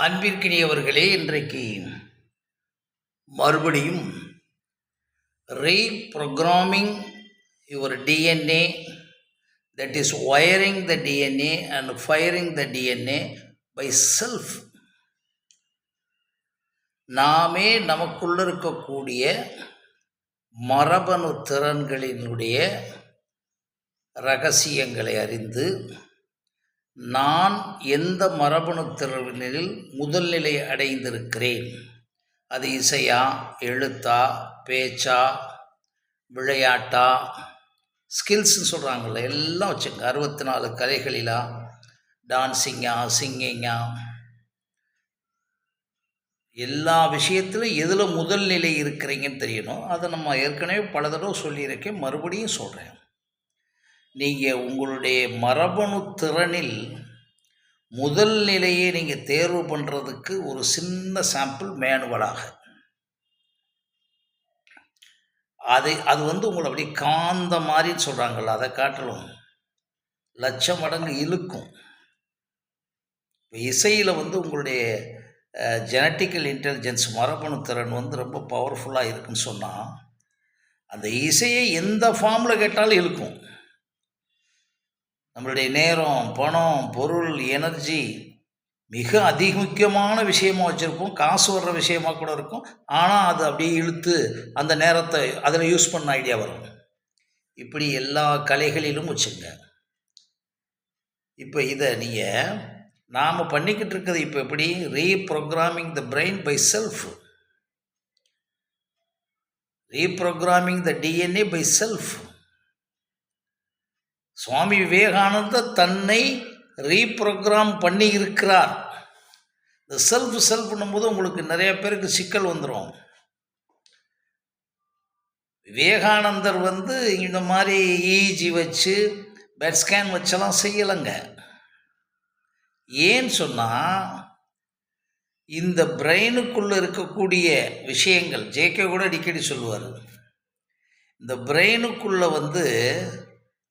அன்பிற்கினியவர்களே, இன்றைக்கு மறுபடியும் reprogramming your DNA, that is wiring the DNA and firing the DNA by self. நாமே நமக்குள்ள இருக்கக்கூடிய மரபணு திறன்களினுடைய ரகசியங்களை அறிந்து, நான் எந்த மரபணு திறனில் முதல் நிலை அடைந்திருக்கிறேன், அது இசையா, எழுத்தா, பேச்சா, விளையாட்டா, ஸ்கில்ஸ்ன்னு சொல்கிறாங்கள்ல, எல்லாம் வச்சுங்க. 64 கலைகளிலா, டான்ஸிங்கா, சிங்கிங்கா, எல்லா விஷயத்திலும் எதில் முதல் நிலை இருக்கிறீங்கன்னு தெரியணும். அதை நம்ம ஏற்கனவே பல தடவை சொல்லியிருக்கேன், மறுபடியும் சொல்கிறேன். நீங்கள் உங்களுடைய மரபணு திறனில் முதல் நிலையை நீங்கள் தேர்வு பண்ணுறதுக்கு ஒரு சின்ன சாம்பிள் மேனுவலாக அது உங்களை அப்படியே காந்த மாதிரின்னு சொல்கிறாங்கள்ல, அதை காட்டிலும் லட்சம் மடங்கு இழுக்கும். இப்போ இசையில் உங்களுடைய ஜெனட்டிக்கல் இன்டெலிஜென்ஸ், மரபணு திறன் ரொம்ப பவர்ஃபுல்லாக இருக்குன்னு சொன்னால், அந்த இசையை எந்த ஃபார்மில் கேட்டாலும் இழுக்கும். நம்மளுடைய நேரம், பணம், பொருள், எனர்ஜி மிக முக்கியமான விஷயமாக வச்சுருப்போம், காசு வர்ற விஷயமாக கூட இருக்கும். ஆனால் அது அப்படியே இழுத்து அந்த நேரத்தை அதில் யூஸ் பண்ண ஐடியா வரும். இப்படி எல்லா கலைகளிலும் வச்சுங்க. இப்போ இதை நீங்கள் நாம் பண்ணிக்கிட்டு இருக்கிறது இப்போ எப்படி? Reprogramming the brain by self, reprogramming the DNA by self. Swami Vivekananda தன்னை ரீப்ரோக்ராம் பண்ணி இருக்கிறார். இந்த செல்ஃப் பண்ணும்போது உங்களுக்கு நிறைய பேருக்கு சிக்கல் வந்துடும். விவேகானந்தர் இந்த மாதிரி இஜி வச்சு பெட் ஸ்கேன் வச்செல்லாம் செய்யலைங்க. ஏன்னு சொன்னால், இந்த பிரெயினுக்குள்ளே இருக்கக்கூடிய விஷயங்கள், ஜேகே கூட அடிக்கடி சொல்லுவார், இந்த பிரெயினுக்குள்ளே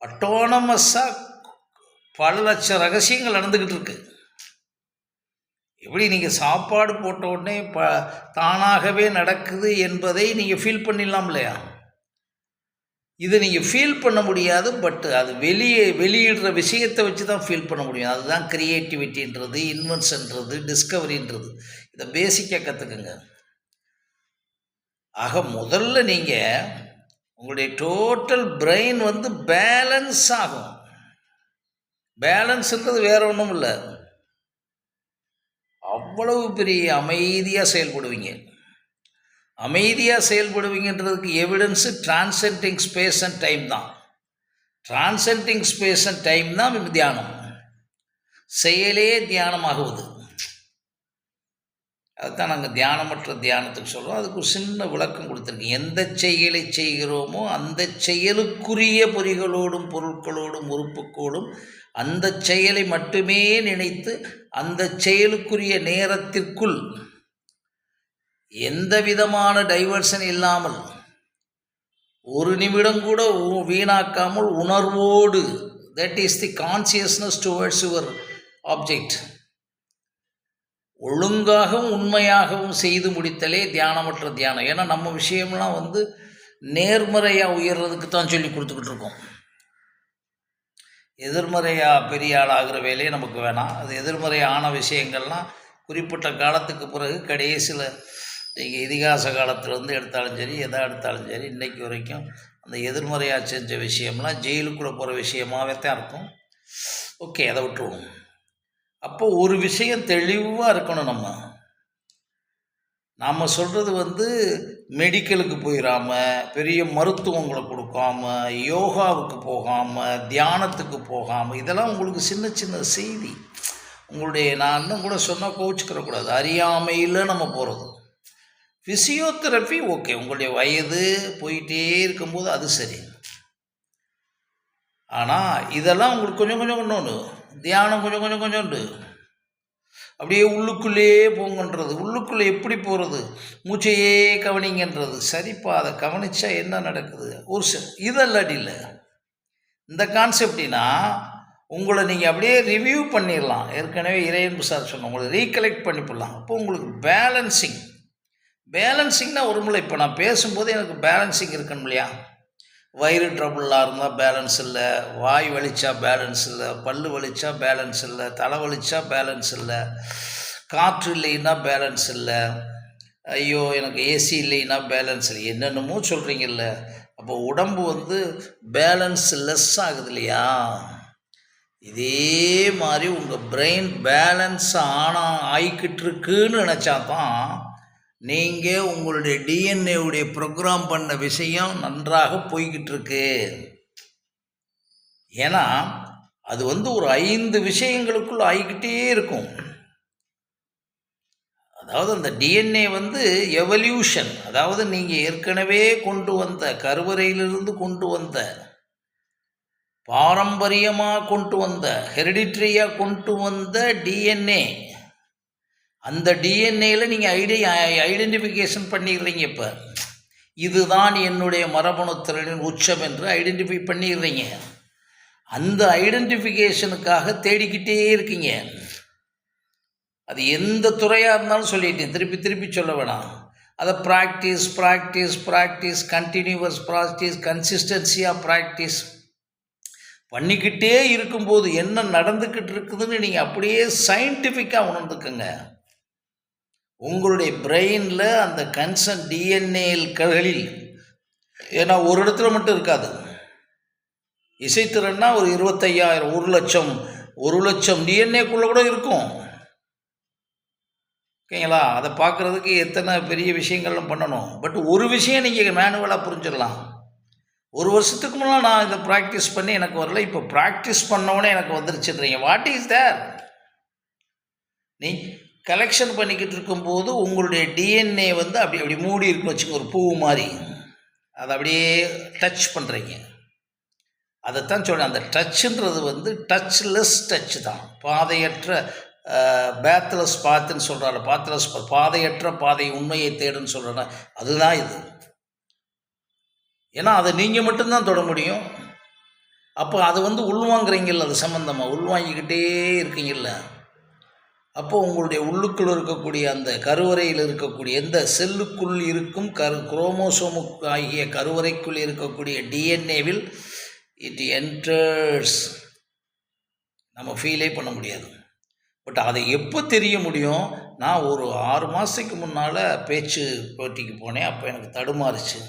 அட்டானமஸாக பல லட்சம் ரகசியங்கள் நடந்துக்கிட்டு இருக்கு. எப்படி நீங்கள் சாப்பாடு போட்ட உடனே தானாகவே நடக்குது என்பதை நீங்கள் ஃபீல் பண்ணிடலாம் இல்லையா? இது நீங்கள் ஃபீல் பண்ண முடியாது, பட் அது வெளியிடுற விஷயத்தை வச்சு தான் ஃபீல் பண்ண முடியும். அதுதான் க்ரியேட்டிவிட்டின்றது, இன்வென்ஷன்றது, டிஸ்கவரின்றது. இதை பேசிக்காக கற்றுக்குங்க. ஆக முதல்ல நீங்கள் உங்களுடைய டோட்டல் பிரெயின் பேலன்ஸ் ஆகும். பேலன்ஸ்ன்றது வேற ஒன்றும் இல்லை, அவ்வளவு பெரிய அமைதியாக செயல்படுவீங்க. அமைதியாக செயல்படுவீங்கன்றதுக்கு எவிடன்ஸு டிரான்சென்டிங் ஸ்பேஸ் அண்ட் டைம் தான். டிரான்சென்டிங் ஸ்பேஸ் அண்ட் டைம் தான் தியானம். செயலே தியானமாகுவது. அதுதான் நாங்கள் தியானமற்ற தியானத்துக்கு சொல்கிறோம். அதுக்கு ஒரு சின்ன விளக்கம் கொடுத்துருக்கோம். எந்த செயலை செய்கிறோமோ அந்த செயலுக்குரிய பொறிகளோடும் பொருட்களோடும் உறுப்புகளோடும் அந்த செயலை மட்டுமே நினைத்து அந்த செயலுக்குரிய நேரத்திற்குள் எந்த விதமான டைவர்ஷன் இல்லாமல், ஒரு நிமிடம் கூட வீணாக்காமல் உணர்வோடு, that is the consciousness towards your object, ஒழுங்காகவும் உண்மையாகவும் செய்து முடித்தலே தியானமற்ற தியானம். ஏன்னா நம்ம விஷயம்லாம் நேர்மறையாக உயர்றதுக்கு தான் சொல்லி கொடுத்துக்கிட்டு இருக்கோம். எதிர்மறையாக பெரிய ஆளாகிற வேலையே நமக்கு வேணாம். அது எதிர்மறையான விஷயங்கள்லாம் குறிப்பிட்ட காலத்துக்கு பிறகு கடைசியில் நீங்கள் இதிகாச காலத்தில் எடுத்தாலும் சரி, எதா எடுத்தாலும் சரி, இன்றைக்கு வரைக்கும் அந்த எதிர்மறையாக செஞ்ச விஷயம்லாம் ஜெயிலுக்குள்ளே போகிற விஷயமாகவே தான் இருக்கும். ஓகே, அதை விட்டுருவோம். அப்போ ஒரு விஷயம் தெளிவாக இருக்கணும். நாம் சொல்கிறது மெடிக்கலுக்கு போயிடாமல், பெரிய மருத்துவங்களை கொடுக்காம, யோகாவுக்கு போகாமல், தியானத்துக்கு போகாமல், இதெல்லாம் உங்களுக்கு சின்ன சின்ன செய்தி. உங்களுடைய, நான் இன்னும் கூட சொன்னால் கோச்சிக்கிறக்கூடாது, அறியாமையில் நம்ம போகிறது. ஃபிசியோதெரப்பி ஓகே, உங்களுடைய வயது போயிட்டே இருக்கும்போது அது சரி. ஆனால் இதெல்லாம் உங்களுக்கு கொஞ்சம் கொஞ்சம் ஒன்று, தியானம் கொஞ்சம் கொஞ்சம் கொஞ்சோண்டு அப்படியே உள்ளுக்குள்ளேயே போங்கன்றது. உள்ளுக்குள்ளே எப்படி போகிறது? மூச்சையே கவனிங்கன்றது. சரிப்பா, அதை கவனித்தா என்ன நடக்குது? ஒரு இதெல்லாட்டி இல்லை. இந்த கான்செப்டினா உங்களை நீங்கள் அப்படியே ரிவ்யூ பண்ணிடலாம். ஏற்கனவே இறையன்பு சார் சொன்ன உங்களை ரீகலெக்ட் பண்ணிவிடலாம். அப்போ உங்களுக்கு பேலன்சிங்னா ஒரு முறை இப்போ நான் பேசும்போது எனக்கு பேலன்சிங் இருக்கணும் இல்லையா? வயிறு ட்ரபுளாக இருந்தால் பேலன்ஸ் இல்லை, வாய் வலிச்சா பேலன்ஸ் இல்லை, பல்லு வலிச்சா பேலன்ஸ் இல்லை, தலை வலிச்சா பேலன்ஸ் இல்லை, காற்று இல்லைன்னா பேலன்ஸ் இல்லை, ஐயோ எனக்கு ஏசி இல்லைன்னா பேலன்ஸ் இல்லை, என்னென்னமோ சொல்கிறீங்கல்ல. அப்போ உடம்பு பேலன்ஸ் லெஸ் ஆகுது இல்லையா? இதே மாதிரி உங்கள் பிரெயின் பேலன்ஸ் ஆகிக்கிட்டு இருக்குன்னு நினச்சா தான் நீங்கள் உங்களுடைய டிஎன்ஏவுடைய ப்ரோக்ராம் பண்ண விஷயம் நன்றாக போய்கிட்டு இருக்கு. ஏன்னா அது ஒரு 5 விஷயங்களுக்குள்ள ஆகிக்கிட்டே இருக்கும். அதாவது அந்த டிஎன்ஏ எவல்யூஷன், அதாவது நீங்கள் ஏற்கனவே கொண்டு வந்த கருவறையிலிருந்து கொண்டு வந்த பாரம்பரியமாக கொண்டு வந்த ஹெரிடிட்ரியாக கொண்டு வந்த டிஎன்ஏ, அந்த டிஎன்ஏயில் நீங்கள் ஐடென்டிஃபிகேஷன் பண்ணிடுறீங்க. இப்போ இதுதான் என்னுடைய மரபணுத்திறனின் உச்சம் என்று ஐடென்டிஃபை பண்ணிடுறீங்க. அந்த ஐடென்டிஃபிகேஷனுக்காக தேடிக்கிட்டே இருக்கீங்க. அது எந்த துறையாக இருந்தாலும் சொல்லிட்டேன், திருப்பி திருப்பி சொல்ல வேணாம். அதை ப்ராக்டிஸ் கண்டினியூவஸ் ப்ராக்டிஸ், கன்சிஸ்டன்சியாக ப்ராக்டிஸ் பண்ணிக்கிட்டே இருக்கும்போது என்ன நடந்துக்கிட்டு இருக்குதுன்னு நீங்கள் அப்படியே சயின்டிஃபிக்காக உணர்ந்துக்குங்க. உங்களுடைய பிரெயினில் அந்த கன்சர்ன் டிஎன்ஏக்களில், ஏன்னா ஒரு இடத்துல மட்டும் இருக்காது. இசைத்திறன்னா ஒரு 25,000 1 லட்சம் டிஎன்ஏக்குள்ளே கூட இருக்கும். ஓகேங்களா? அதை பார்க்குறதுக்கு எத்தனை பெரிய விஷயங்கள்லாம் பண்ணணும். பட் ஒரு விஷயம் நீங்கள் மேனுவலாக புரிஞ்சிடலாம். 1 வருஷத்துக்கு முன்னால் நான் இதை ப்ராக்டிஸ் பண்ணி எனக்கு வரல, இப்போ ப்ராக்டிஸ் பண்ணோன்னே எனக்கு வந்துருச்சுன்றீங்க. What is there? நீ கலெக்ஷன் பண்ணிக்கிட்டு இருக்கும்போது உங்களுடைய டிஎன்ஏ அப்படி மூடி இருக்குன்னு வச்சுக்கோங்க, ஒரு பூ மாதிரி. அதை அப்படியே டச் பண்ணுறீங்க. அதைத்தான் சொல்கிறேன். அந்த டச்சுன்றது டச்லெஸ் டச் தான். பாதையற்ற பேத்லஸ் பாத்துன்னு சொல்கிறாரு, பாதையற்ற பாதை உண்மையை தேடுன்னு சொல்கிறாரு. அதுதான் இது. ஏன்னா அதை நீங்கள் மட்டும்தான் தொட முடியும். அப்போ அது உள்வாங்குறீங்கல்ல, அது சம்மந்தமாக உள்வாங்கிக்கிட்டே இருக்கீங்கல்ல. அப்போ உங்களுடைய உள்ளுக்குள் இருக்கக்கூடிய அந்த கருவறையில் இருக்கக்கூடிய எந்த செல்லுக்குள் இருக்கும் குரோமோசோமுக்கு ஆகிய கருவறைக்குள் இருக்கக்கூடிய டிஎன்ஏவில் இட் என்டர்ஸ். நம்ம ஃபீலே பண்ண முடியாது. பட் அதை எப்போ தெரிய முடியும்? நான் ஒரு 6 மாதத்துக்கு முன்னால் பேச்சு போட்டிக்கு போனேன். அப்போ எனக்கு தடுமாறுச்சு.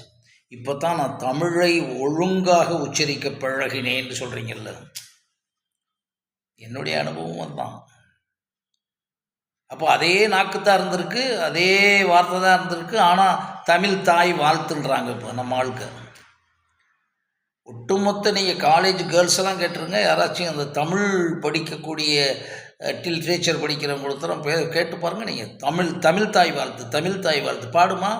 இப்போ தான் நான் தமிழை ஒழுங்காக உச்சரிக்க பழகினேன்னு சொல்கிறீங்கல்ல, என்னுடைய அனுபவம் தான். அப்போ அதே நாக்கு தான் இருந்திருக்கு, அதே வார்த்தை தான் இருந்திருக்கு. ஆனால் தமிழ் தாய் வாழ்த்துன்றாங்க. இப்போ நம்ம ஆளுக்கு ஒட்டுமொத்த நீங்கள் காலேஜ் கேர்ள்ஸ் எல்லாம் கேட்டுருங்க, யாராச்சும் அந்த தமிழ் படிக்கக்கூடிய லிட்ரேச்சர் படிக்கிறவங்களுத்தரம் கேட்டு பாருங்கள். நீங்கள் தமிழ் தாய் வாழ்த்து பாடுமா?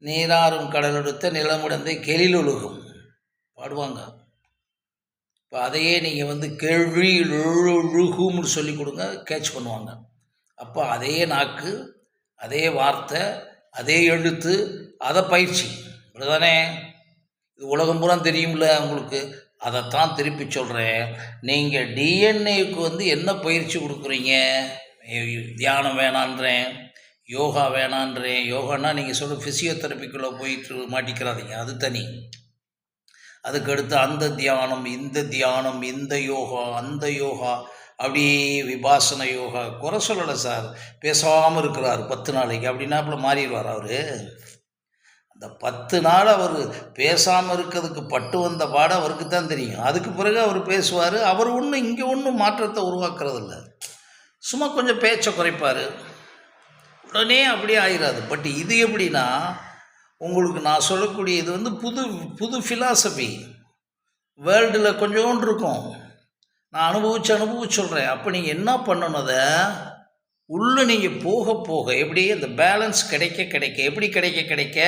நீராறும் கடலெடுத்த நிலமுடந்தை கெளிலொழுகும் பாடுவாங்க. இப்போ அதையே நீங்கள் கேள்வி ஒழுகும்னு சொல்லி கொடுங்க, கேட்ச் பண்ணுவாங்க. அப்போ அதே நாக்கு, அதே வார்த்தை, அதே எழுத்து, அதை பயிற்சி. இப்படிதானே? இது உலகம் பூரா தெரியும்ல உங்களுக்கு. அதைத்தான் திருப்பி சொல்கிறேன். நீங்கள் டிஎன்ஏக்கு என்ன பயிற்சி கொடுக்குறீங்க? தியானம் வேணான்றேன், யோகா வேணான்றேன். யோகான்னா நீங்கள் சொல்கிற ஃபிசியோதெரப்பிக்குள்ளே போயிட்டு மாட்டிக்கிறாதீங்க, அது தனி. அதுக்கடுத்து அந்த தியானம், இந்த யோகா, அந்த யோகா, அப்படி விபாசன யோகா. குறை சொல்லலை சார், பேசாமல் இருக்கிறார் 10 நாளைக்கு அப்படின்னா அப்போ மாறிடுவார் அவர். அந்த 10 நாள் அவர் பேசாமல் இருக்கிறதுக்கு பட்டு வந்த பாடம் அவருக்கு தான் தெரியும். அதுக்கு பிறகு அவர் பேசுவார். அவர் இங்கே ஒன்றும் மாற்றத்தை உருவாக்குறதில்ல. சும்மா கொஞ்சம் பேச்சை குறைப்பார், உடனே அப்படியே ஆயிடாது. பட் இது எப்படின்னா, உங்களுக்கு நான் சொல்லக்கூடிய இது புது ஃபிலாசபி. வேர்ல்டில் கொஞ்சோண்டு இருக்கும், நான் அனுபவிச்சு சொல்கிறேன். அப்போ நீங்கள் என்ன பண்ணணும்? அதை உள்ளே நீங்கள் போக எப்படி அந்த பேலன்ஸ் கிடைக்க எப்படி கிடைக்க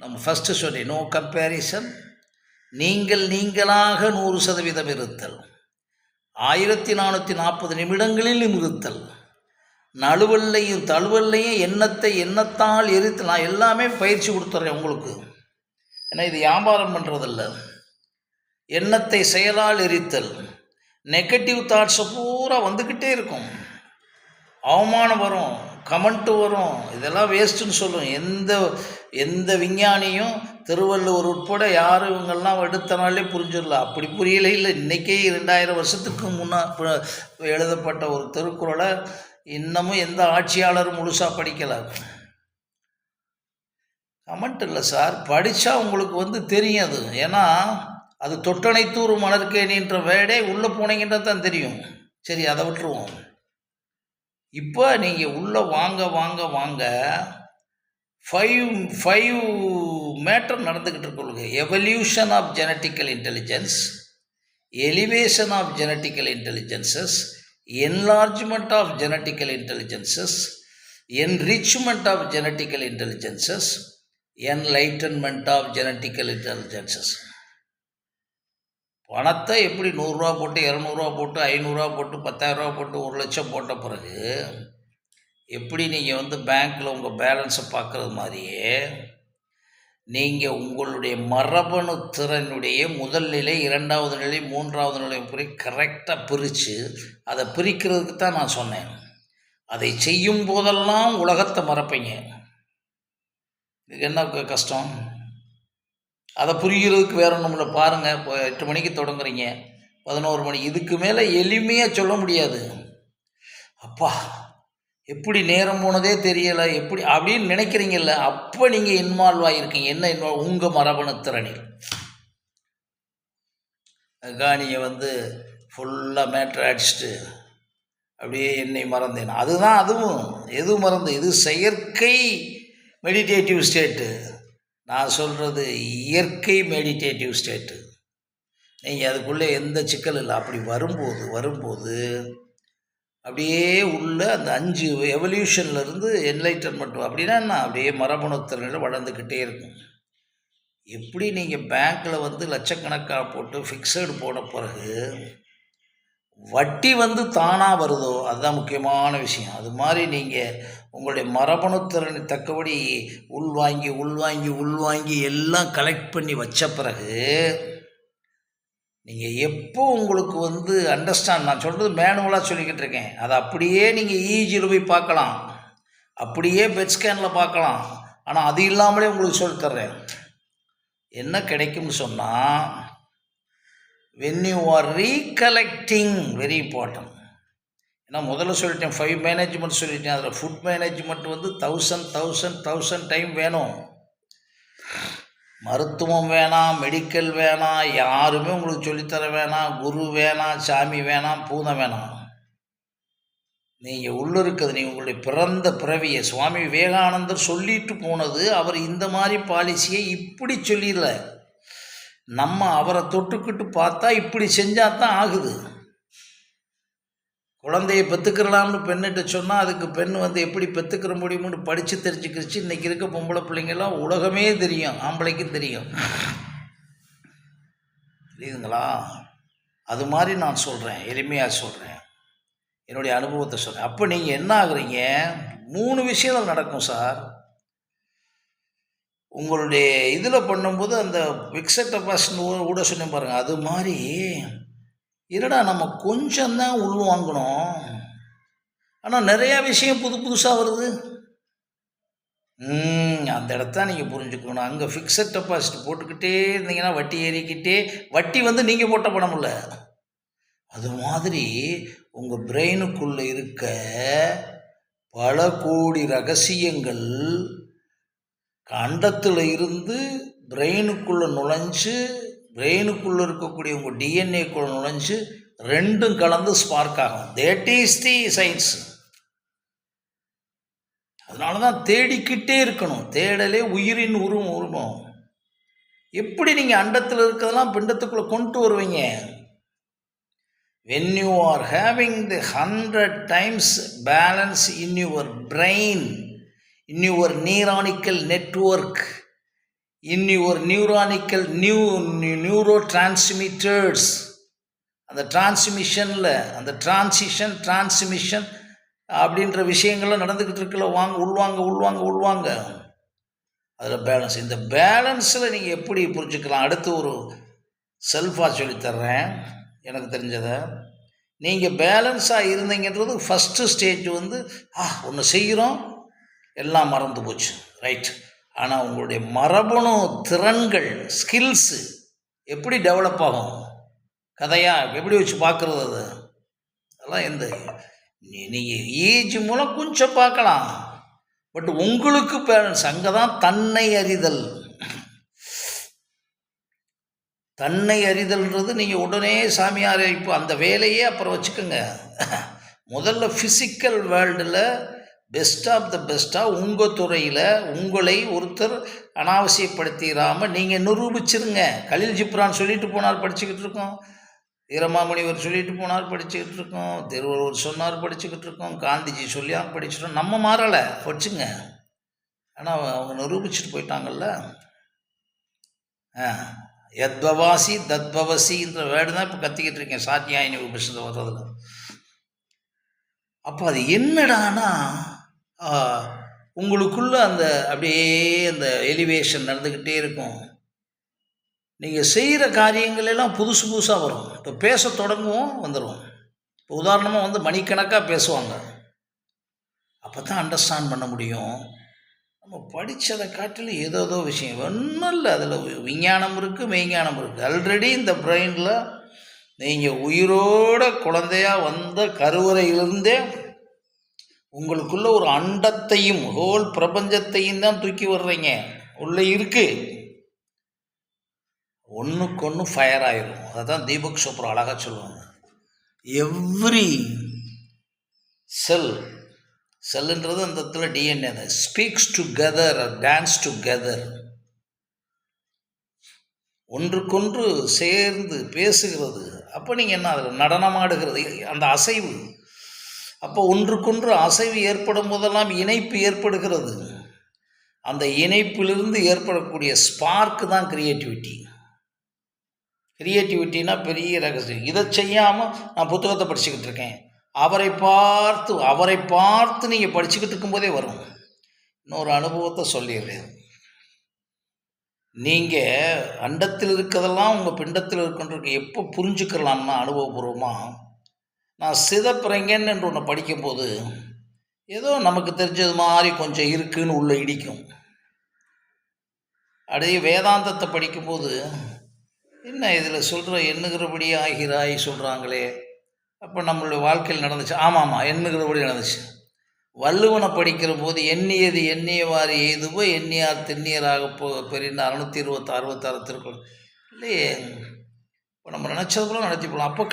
நம்ம ஃபஸ்ட்டு சொல்லி நோ கம்பேரிசன், நீங்களாக 100% இருத்தல், 1440 நிமிடங்களிலும் இருத்தல், நழுவல்லையும் தழுவல்லையும் எண்ணத்தால் எரித்தல். நான் எல்லாமே பயிற்சி கொடுத்துட்றேன் உங்களுக்கு. ஏன்னா இது வியாபாரம் பண்ணுறதில்ல. எண்ணத்தை செயலால் எரித்தல், நெகட்டிவ் தாட்ஸை பூரா வந்துக்கிட்டே இருக்கும். அவமானம் வரும், கமெண்ட்டு வரும், இதெல்லாம் வேஸ்ட்டுன்னு சொல்லும். எந்த விஞ்ஞானியும் திருவள்ளுவர் உட்பட யாரும் இவங்கெல்லாம் எடுத்த நாளே புரிஞ்சிடல. அப்படி புரியலை. இல்லை, இன்றைக்கே 2000 வருஷத்துக்கு எழுதப்பட்ட ஒரு திருக்குறளை இன்னமும் எந்த ஆட்சியாளரும் முழுசாக படிக்கலை. கமெண்ட் இல்லை சார், படித்தா உங்களுக்கு தெரியும் அது. ஏன்னா அது தொட்டனைத்தூர் மலர்கேணின்ற வேடே உள்ளே போனீங்கன்னா தான் தெரியும். சரி, அதை விட்டுருவோம். இப்போ நீங்கள் உள்ளே வாங்க வாங்க வாங்க 5 மேட்டர் நடந்துக்கிட்டு இருக்கொள்ளுங்க. Evolution of genetical intelligence, elevation of genetical intelligences, enlargement of genetical intelligences, enrichment of genetical intelligences, enlightenment of genetical intelligences. பணத்தை எப்படி 100 ரூபா போட்டு, 200 ரூபா போட்டு, 500 ரூபா போட்டு, 10,000 ரூபா போட்டு, 1 லட்சம் போட்ட பிறகு எப்படி நீங்கள் பேங்க்கில் உங்கள் பேலன்ஸை பார்க்குறது மாதிரியே நீங்கள் உங்களுடைய மரபணு திறனுடைய முதல் நிலை, 2வது நிலை, 3வது நிலை கரெக்டாக பிரித்து, அதை பிரிக்கிறதுக்கு தான் நான் சொன்னேன். அதை செய்யும் போதெல்லாம் உலகத்தை மறப்பீங்க. இதுக்கு என்ன கஷ்டம்? அதை புரிகிறதுக்கு வேற ஒன்றும் பாருங்கள். இப்போ 8 மணிக்கு தொடங்குறீங்க, 11 மணி, இதுக்கு மேலே எளிமையாக சொல்ல முடியாது. அப்பா எப்படி நேரம் போனதே தெரியலை எப்படி அப்படின்னு நினைக்கிறீங்கல்ல, அப்போ நீங்கள் இன்வால்வ் ஆகியிருக்கீங்க. என்ன இன்வால்வ்? உங்கள் மரபணு திறனில். நீங்கள் ஃபுல்லாக மேட்ரு அடிச்சுட்டு அப்படியே என்னை மறந்தேன். அதுதான் அதுவும். எது மறந்து? இது செயற்கை மெடிடேட்டிவ் ஸ்டேட்டு. நான் சொல்கிறது இயற்கை மெடிடேட்டிவ் ஸ்டேட்டு. நீங்கள் அதுக்குள்ளே எந்த சிக்கல் இல்லை. அப்படி வரும்போது அப்படியே உள்ள அந்த 5 எவல்யூஷன்லேருந்து என்லைட்டன்மெண்ட் அப்படின்னா என்ன? அப்படியே மரபணு திறனில் வளர்ந்துக்கிட்டே இருக்கும். எப்படி நீங்கள் பேங்க்கில் லட்சக்கணக்காக போட்டு ஃபிக்ஸடு போன பிறகு வட்டி தானாக வருதோ, அதுதான் முக்கியமான விஷயம். அது மாதிரி நீங்கள் உங்களுடைய மரபணு திறனை தக்கபடி உள்வாங்கி எல்லாம் கலெக்ட் பண்ணி வச்ச பிறகு நீங்கள் எப்போ உங்களுக்கு அண்டர்ஸ்டாண்ட், நான் சொல்கிறது மேனுவலாக சொல்லிக்கிட்டு இருக்கேன், அதை அப்படியே நீங்கள் இஜியில் போய் பார்க்கலாம், அப்படியே பெட் ஸ்கேனில் பார்க்கலாம். ஆனால் அது இல்லாமலே உங்களுக்கு சொல்லித்தர்றேன். என்ன கிடைக்கும்னு சொன்னால், when you are recollecting, very important. ஏன்னா முதல்ல சொல்லிட்டேன் 5 மேனேஜ்மெண்ட் சொல்லிட்டேன். அதில் ஃபுட் மேனேஜ்மெண்ட் 1000 டைம் வேணும். மருத்துவம் வேணாம், மெடிக்கல் வேணாம், யாருமே உங்களுக்கு சொல்லித்தர வேணாம், குரு வேணாம், சாமி வேணாம், பூதம் வேணாம். நீங்கள் உள்ளே இருக்கிறது, நீங்கள் உங்களுடைய பிறந்த பிறவியை சுவாமி விவேகானந்தர் சொல்லிட்டு போனது. அவர் இந்த மாதிரி பாலிசியை இப்படி சொல்லிடல, நம்ம அவரை தொட்டுக்கிட்டு பார்த்தா இப்படி செஞ்சால் தான் ஆகுது. குழந்தையை பெற்றுக்கிறலாம்னு பெண்ணிட்ட சொன்னால் அதுக்கு பெண் எப்படி பெற்றுக்கிற முடியும்னு படித்து தெரிஞ்சுக்கிடுச்சு. இன்றைக்கி இருக்க பொம்பளை பிள்ளைங்கள்லாம் உலகமே தெரியும், ஆம்பளைக்கும் தெரியும். புரியுதுங்களா? அது மாதிரி நான் சொல்கிறேன், எளிமையாக சொல்கிறேன், என்னுடைய அனுபவத்தை சொல்கிறேன். அப்போ நீங்கள் என்ன ஆகுறீங்க? 3 விஷயங்கள் நடக்கும் சார். உங்களுடைய இதில் பண்ணும்போது அந்த ஃபிக்ஸட் டெபாசிட் கூட சொன்ன பாருங்கள், அது மாதிரி என்னடா நம்ம கொஞ்சம்தான் உள்வாங்கணும், ஆனால் நிறையா விஷயம் புதுசாக வருது. அந்த இடத்த நீங்கள் புரிஞ்சுக்கணும். அங்கே ஃபிக்ஸட் டெபாசிட் போட்டுக்கிட்டே இருந்தீங்கன்னா வட்டி ஏறிக்கிட்டே, வட்டி நீங்கள் போட்ட பணம் இல்லை. அது மாதிரி உங்கள் பிரெயினுக்குள்ளே இருக்க பல கோடி ரகசியங்கள் அண்டத்தில் இருந்து பிரெயினுக்குள்ளே நுழைஞ்சு, பிரெயினுக்குள்ளே இருக்கக்கூடிய உங்கள் டிஎன்ஏக்குள்ளே நுழைஞ்சு 2ம் கலந்து ஸ்பார்க் ஆகும். That is the science. அதனால தான் தேடிக்கிட்டே இருக்கணும். தேடலே உயிரின் உருவம். எப்படி நீங்கள் அண்டத்தில் இருக்கிறதெல்லாம் பிண்டத்துக்குள்ளே கொண்டு வருவீங்க? when you are having the 100 times balance in your brain, in your neuronical network, in your neuronical neurotransmitters, அந்த டிரான்ஸ்மிஷனில் அந்த டிரான்ஸ்மிஷன் அப்படின்ற விஷயங்கள்லாம் நடந்துக்கிட்டு இருக்குல்ல, உள்வாங்க அதில் பேலன்ஸ். இந்த பேலன்ஸில் நீங்கள் எப்படி புரிஞ்சுக்கலாம்? அடுத்து ஒரு செல்ஃபாக சொல்லித்தர்றேன் எனக்கு தெரிஞ்சதை. நீங்கள் பேலன்ஸாக இருந்தீங்கன்றது ஃபஸ்ட்டு ஸ்டேஜ் வந்து ஒன்று செய்கிறோம் எல்லாம் மறந்து போச்சு, ரைட். ஆனால் உங்களுடைய மரபணு திறன்கள், ஸ்கில்ஸு எப்படி டெவலப் ஆகும், கதையாக எப்படி வச்சு பார்க்குறது, அதெல்லாம் நீங்கள் ஏஜ் மூலம் கொஞ்சம் பார்க்கலாம், பட் உங்களுக்கு பேலன்ஸ் அங்கே தான். தன்னை அறிதல்ன்றது நீங்கள் உடனே சாமியார் இப்போ அந்த வேலையே அப்புறம் வச்சுக்கோங்க. முதல்ல ஃபிசிக்கல் வேர்ல்டில் பெஸ்ட் ஆஃப் த பெஸ்ட்டாக உங்கள் துறையில் உங்களை ஒருத்தர் அனாவசியப்படுத்திடாமல் நீங்கள் நிரூபிச்சிருங்க. கலீல் ஜிப்ரான் சொல்லிட்டு போனார், படிச்சுக்கிட்டு இருக்கோம். வீரமாமுனிவர் சொல்லிட்டு போனார், படிச்சுக்கிட்டு இருக்கோம். திருவள்ளுவர் சொன்னார், படிச்சுக்கிட்டு இருக்கோம். காந்திஜி சொல்லியார், படிச்சுட்டோம். நம்ம மாறலை, வச்சுங்க. ஆனால் அவங்க நிரூபிச்சுட்டு போயிட்டாங்கல்ல. யத்பவாசி தத்பவசின்ற வேர்டு தான் இப்போ கத்திக்கிட்டு இருக்கேன் சாத்தியாயினி உபனிஷத்தை வர்றதுல. அப்போ அது என்னடானா உங்களுக்குள்ள அந்த அப்படியே அந்த எலிவேஷன் நடந்துக்கிட்டே இருக்கும். நீங்கள் செய்கிற காரியங்கள் எல்லாம் புதுசு புதுசாக வரும். இப்போ பேச தொடங்குவோம், வந்துடும். இப்போ உதாரணமாக வந்து மணிக்கணக்காக பேசுவாங்க. அப்போ தான் அண்டர்ஸ்டாண்ட் பண்ண முடியும். நம்ம படித்ததை காட்டிலும் ஏதோ விஷயம் ஒன்றும் இல்லை. அதில் விஞ்ஞானம் இருக்குது, மெய்ஞானம் இருக்குது. ஆல்ரெடி இந்த பிரெயினில் நீங்கள் உயிரோட குழந்தையாக வந்த கருவறையிலிருந்தே உங்களுக்குள்ள ஒரு அண்டத்தையும் ஹோல் பிரபஞ்சத்தையும் தான் தூக்கி வர்றீங்க. உள்ளே இருக்குது, ஒன்றுக்கு ஒன்று ஃபயர் ஆயிரும். அதுதான் தீபக் சோப்ரா அழகாக சொல்லுவாங்க. எவ்ரி செல்லுன்றது அந்த இடத்துல டிஎன்ஏ தான். ஸ்பீக்ஸ் டுகெதர், டான்ஸ் டுகெதர், ஒன்றுக்கொன்று சேர்ந்து பேசுகிறது. அப்போ நீங்கள் என்ன அதில் நடனமாடுகிறது, அந்த அசைவு. அப்போ ஒன்றுக்கொன்று அசைவு ஏற்படும் போதெல்லாம் இணைப்பு ஏற்படுகிறது. அந்த இணைப்பிலிருந்து ஏற்படக்கூடிய ஸ்பார்க்கு தான் கிரியேட்டிவிட்டினா பெரிய ரகசியம். இதை செய்யாமல் நான் புத்தகத்தை படிச்சுக்கிட்டு இருக்கேன், அவரை பார்த்து நீங்கள் படிச்சுக்கிட்டு இருக்கும்போதே வரும். இன்னொரு அனுபவத்தை சொல்லிடுறேன். நீங்கள் அண்டத்தில் இருக்கிறதெல்லாம் உங்கள் பிண்டத்தில் இருக்கின்றது எப்போ புரிஞ்சுக்கலாம்னா அனுபவபூர்வமாக, நான் சிதப்பிரங்கன் என்று ஒன்று படிக்கும்போது ஏதோ நமக்கு தெரிஞ்சது மாதிரி கொஞ்சம் இருக்குன்னு உள்ளே இடிக்கும். அப்படியே வேதாந்தத்தை படிக்கும்போது என்ன இதில் சொல்கிற எண்ணுகிறபடி ஆகிறாய் சொல்கிறாங்களே, அப்போ நம்மளுடைய வாழ்க்கையில் நடந்துச்சு. ஆமாம், எண்ணுகிறபடி நடந்துச்சு. வள்ளுவனை படிக்கிற போது எண்ணியது எண்ணியவாறு எய்துவோ எண்ணியார் திண்ணியராக பெரிய 666 திருக்குறள் இல்லையே. இப்போ நம்ம நினச்சது போல நடத்தி போகலாம். அப்போ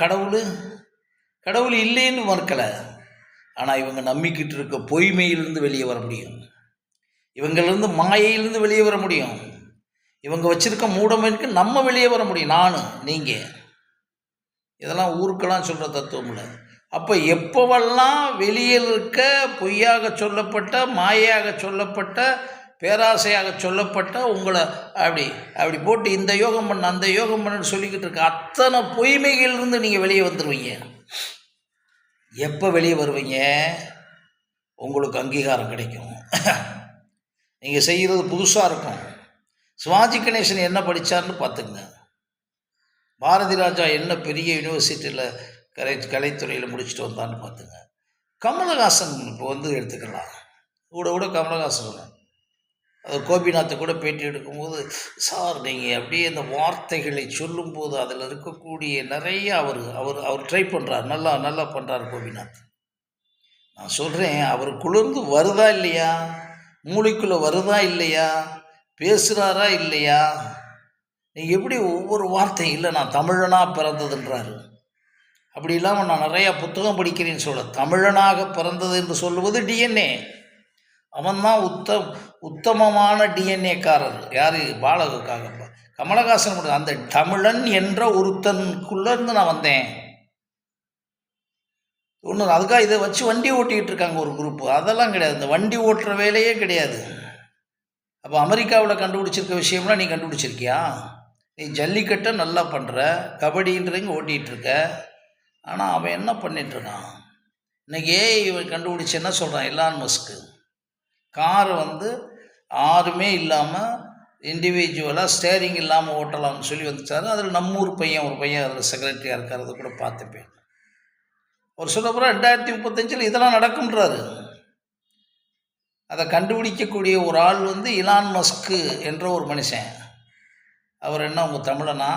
கடவுள் இல்லைன்னு மறுக்கலை. ஆனால் இவங்க நம்பிக்கிட்டு இருக்க பொய்மையிலிருந்து வெளியே வர முடியும், இவங்களிருந்து மாயையிலிருந்து வெளியே வர முடியும், இவங்க வச்சுருக்க மூடமைக்கு நம்ம வெளியே வர முடியும். நீங்கள் இதெல்லாம் ஊருக்கெல்லாம் சொல்கிற தத்துவம் இல்லை. அப்போ எப்போவெல்லாம் வெளியில் இருக்க பொய்யாக சொல்லப்பட்ட, மாயையாக சொல்லப்பட்ட, பேராசையாக சொல்லப்பட்ட உங்களை அப்படி போட்டு இந்த யோகம் பண்ண அந்த யோகம் பண்ணு சொல்லிக்கிட்டு இருக்க அத்தனை பொய்மைகளிலிருந்து நீங்கள் வெளியே வந்துடுவீங்க. எப்போ வெளியே வருவீங்க, உங்களுக்கு அங்கீகாரம் கிடைக்கும். நீங்கள் செய்கிறது புதுசாக இருக்கும். சிவாஜி கணேசன் என்ன படித்தார்னு பார்த்துங்க. பாரதி ராஜா என்ன பெரிய யூனிவர்சிட்டியில் கலைத்துறையில் முடிச்சுட்டு வந்தான்னு பார்த்துங்க. கமலஹாசன் இப்போ வந்து எடுத்துக்கலாம், கூட கமலஹாசன் அது கோபிநாத்தை கூட பேட்டி எடுக்கும்போது, சார் நீங்கள் அப்படியே இந்த வார்த்தைகளை சொல்லும்போது அதில் இருக்கக்கூடிய நிறைய அவர் ட்ரை பண்ணுறார், நல்லா பண்ணுறார் கோபிநாத். நான் சொல்கிறேன், அவருக்குள்ளேருந்து வருதா இல்லையா, மூளைக்குள்ளே வருதா இல்லையா, பேசுகிறாரா இல்லையா, நீங்கள் எப்படி ஒவ்வொரு வார்த்தை இல்லை நான் தமிழனாக பிறந்ததுன்றாரு. அப்படி இல்லாமல் நான் நிறையா புத்தகம் படிக்கிறேன்னு சொல்ல, தமிழனாக பிறந்தது என்று சொல்லுவது டிஎன்ஏ. அவன்தான் உத்தமமான டிஎன்ஏக்காரர். யார்? பாலகாக கமலஹாசன். அந்த தமிழன் என்ற ஒருத்தனுக்குள்ளேருந்து நான் வந்தேன். ஒன்று அதுக்காக இதை வச்சு வண்டி ஓட்டிகிட்டு இருக்காங்க ஒரு குரூப்பு. அதெல்லாம் கிடையாது, இந்த வண்டி ஓட்டுற வேலையே கிடையாது. அப்போ அமெரிக்காவில் கண்டுபிடிச்சிருக்க விஷயம்லாம் நீ கண்டுபிடிச்சிருக்கியா? நீ ஜல்லிக்கட்டை நல்லா பண்ணுற, கபடின்றவங்க ஓட்டிகிட்ருக்க. ஆனால் அவன் என்ன பண்ணிகிட்ருக்கான் இன்றைக்கி? இவன் கண்டுபிடிச்சி என்ன சொல்கிறான், எலான் மஸ்க்கு காரை வந்து யாருமே இல்லாமல் இண்டிவிஜுவலாக ஸ்டேரிங் இல்லாமல் ஓட்டலாம்னு சொல்லி வந்துச்சாரு. அதில் நம்ம ஊர் பையன் ஒரு பையன் அதில் செக்ரட்டரியாக இருக்கார், அதை கூட பார்த்துப்பேன். அவர் சொன்னப்புறம் 2035 இதெல்லாம் நடக்கும்ன்றாரு. அதை கண்டுபிடிக்கக்கூடிய ஒரு ஆள் வந்து இலான் மஸ்கு என்ற ஒரு மனுஷன். அவர் என்ன உங்கள் தமிழனா?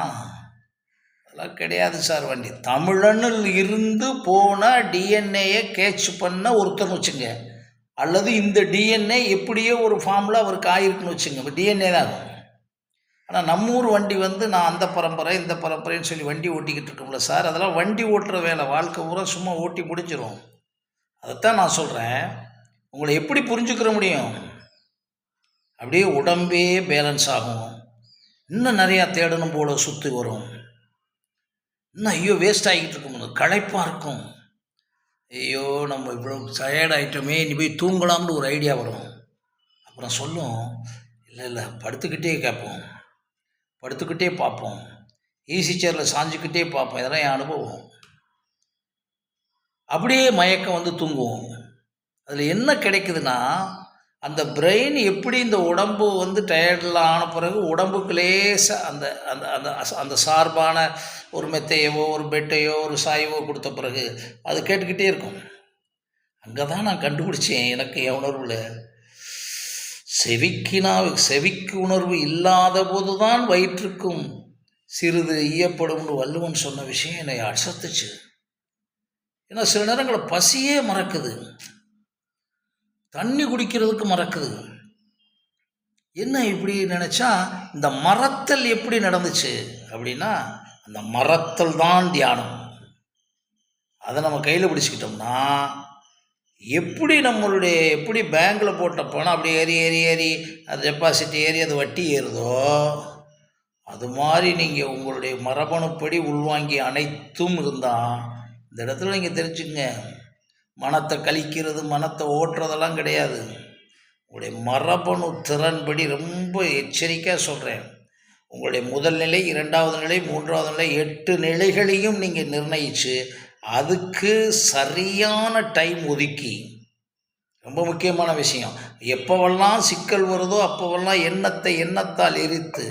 அதெல்லாம் கிடையாது சார். வண்டி தமிழனில் இருந்து போன டிஎன்ஏயை கேட்ச் பண்ண ஒருத்தர்னு வச்சுங்க, அல்லது இந்த டிஎன்ஏ எப்படியோ ஒரு ஃபார்மில் அவருக்கு ஆயிருக்குன்னு வச்சுங்க, டிஎன்ஏ தான். ஆனால் நம்ம ஊர் வண்டி வந்து நான் அந்த பரம்பரை இந்த பரம்பரைன்னு சொல்லி வண்டி ஓட்டிக்கிட்டு இருக்கோம்ல சார், அதெல்லாம் வண்டி ஓட்டுற வேலை, வாழ்க்கை பூரா சும்மா ஓட்டி முடிஞ்சிடும். அதைத்தான் நான் சொல்கிறேன். உங்களை எப்படி புரிஞ்சுக்கிற முடியும்? அப்படியே உடம்பே பேலன்ஸ் ஆகும். இன்னும் நிறையா தேடணும் போல சுற்றி வரும். இன்னும் ஐயோ வேஸ்ட் ஆகிக்கிட்டு இருக்கும், களைப்பாக இருக்கும். ஐயோ நம்ம இவ்வளோ டயர்ட் ஆகிட்டோமே, நீ போய் தூங்கலாம்னு ஒரு ஐடியா வரும். அப்புறம் சொல்லும், இல்லை படுத்துக்கிட்டே கேட்போம், படுத்துக்கிட்டே பார்ப்போம், ஈஸி சேரில் சாஞ்சிக்கிட்டே பார்ப்போம். இதெல்லாம் என் அனுபவம். அப்படியே மயக்கம் வந்து தூங்குவோம். அதில் என்ன கிடைக்குதுன்னா, அந்த பிரெயின் எப்படி இந்த உடம்பு வந்து டயர்டில் ஆன பிறகு உடம்புக்கு லேசாக அந்த அந்த அந்த அந்த சார்பான ஒரு மெத்தையவோ ஒரு பெட்டையோ ஒரு சாயவோ கொடுத்த பிறகு அது கேட்டுக்கிட்டே இருக்கும். அங்கே தான் நான் கண்டுபிடிச்சேன், எனக்கு என் உணர்வில் செவிக்கு உணர்வு இல்லாத போது தான் வயிற்றுக்கும் சிறிது ஈயப்படும்னு வள்ளுவன் சொன்ன விஷயம் என்னை அசத்துச்சு. ஏன்னா சில நேரங்களில் பசியே மறக்குது, தண்ணி குடிக்கிறதுக்கு மறக்குது. என்ன இப்படி நினச்சா, இந்த மறத்தல் எப்படி நடந்துச்சு அப்படின்னா, அந்த மறத்தல் தான் தியானம். அதை நம்ம கையில் பிடிச்சிக்கிட்டோம்னா, எப்படி பேங்கில் போட்ட பணம் அப்படி ஏறி அது டெபாசிட் ஏறி அது வட்டி ஏறுதோ, அது மாதிரி நீங்கள் உங்களுடைய மரபணுப்படி உள்வாங்கி அனைத்தும் இருந்தால், இந்த இடத்துல நீங்கள் தெரிஞ்சுங்க, மனத்தை கழிக்கிறது மனத்தை ஓட்டுறதெல்லாம் கிடையாது. உங்களுடைய மரபணு திறன்படி ரொம்ப எச்சரிக்கையாக சொல்கிறேன். உங்களுடைய முதல் நிலை, 2வது நிலை, 3வது நிலை, 8 நிலைகளையும் நீங்கள் நிர்ணயித்து அதுக்கு சரியான டைம் ஒதுக்கி, ரொம்ப முக்கியமான விஷயம், எப்போவெல்லாம் சிக்கல் வருதோ அப்போவெல்லாம் எண்ணத்தால் எரித்து,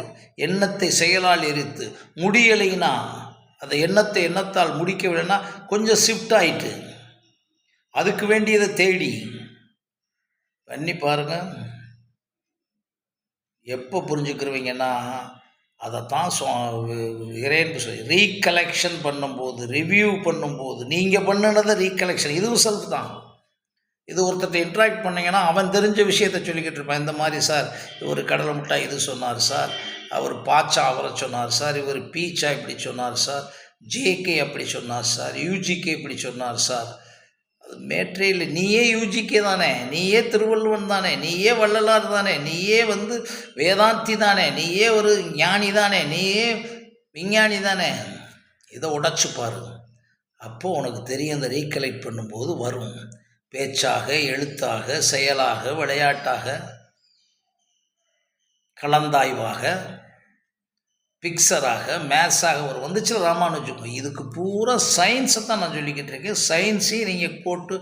எண்ணத்தை செயலால் எரித்து, முடியலைன்னா அந்த எண்ணத்தால் முடிக்கவில்லைன்னா கொஞ்சம் ஷிஃப்ட் ஆகிட்டு அதுக்கு வேண்டியதை தேடி பண்ணி பாருங்கள். எப்போ புரிஞ்சுக்கிறவங்கன்னா, அதைத்தான் இறைன்னு சொல்லி ரீகலெக்ஷன் பண்ணும்போது, ரிவ்யூ பண்ணும்போது, நீங்கள் பண்ணினதை ரீகலெக்ஷன், இதுவும் செல்ஃப் தான். இது ஒருத்தர் இன்ட்ராக்ட் பண்ணிங்கன்னா அவன் தெரிஞ்ச விஷயத்தை சொல்லிக்கிட்டு இருப்பான். இந்த மாதிரி சார் இவர் கடலை முட்டாய் இது சொன்னார் சார், அவர் பாச்சா அவரை சொன்னார் சார், இவர் பீச்சா இப்படி சொன்னார் சார், ஜேகே அப்படி சொன்னார் சார், யூஜிகே இப்படி சொன்னார் சார். அது மேற்றே இல்லை. நீயே யூஜிகே தானே, நீயே திருவள்ளுவன் தானே, நீயே வள்ளலார் தானே, நீயே வந்து வேதாந்தி தானே, நீயே ஒரு ஞானி தானே, நீயே விஞ்ஞானி தானே. இதை உடைச்சு பாரு, அப்போது உனக்கு தெரியும். இந்த ரீகலெக்ட் பண்ணும்போது வரும், பேச்சாக, எழுத்தாக, செயலாக, விளையாட்டாக, கலந்தாய்வாக, பிக்சராக, மேத்ஸாக ஒரு வந்துச்சு ராமானுஜம். இதுக்கு பூரா சயின்ஸை தான் நான் சொல்லிக்கிட்டு இருக்கேன். சயின்ஸையும் நீங்கள் போட்டு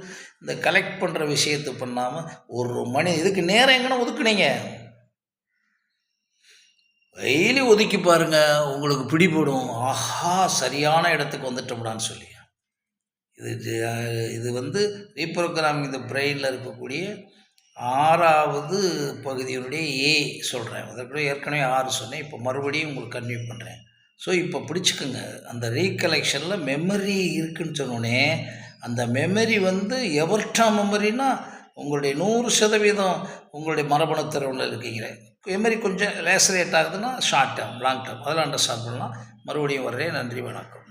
இந்த கலெக்ட் பண்ணுற விஷயத்தை பண்ணாமல் ஒரு மணி இதுக்கு நேரம் எங்கன்னா ஒதுக்குனீங்க, டெய்லி ஒதுக்கி பாருங்கள், உங்களுக்கு பிடிபடும். ஆஹா, சரியான இடத்துக்கு வந்துட்டோம்டான்னு சொல்லி. இது வந்து ரீப்ரோக்ராமிங் இந்த பிரெயினில் இருக்கக்கூடிய 6வது பகுதியினுடைய ஏ சொல்கிறேன். அதற்கு ஏற்கனவே 6 சொன்னேன், இப்போ மறுபடியும் உங்களுக்கு கன்வியூ பண்ணுறேன். ஸோ இப்போ பிடிச்சிக்கோங்க, அந்த ரீகலெக்ஷனில் மெமரி இருக்குதுன்னு சொன்னோடனே, அந்த மெமரி வந்து எவர்டா மெமரினா உங்களுடைய 100% உங்களுடைய மரபணு திறனில் இருக்கீங்க. மெமரி கொஞ்சம் லேசரேட் ஆகுதுன்னா ஷார்ட் டேர்ம், லாங் டேர்ம், அதெல்லாம் அண்டர்ஸ்டாண்ட் பண்ணலாம். மறுபடியும் வர்றேன். நன்றி, வணக்கம்.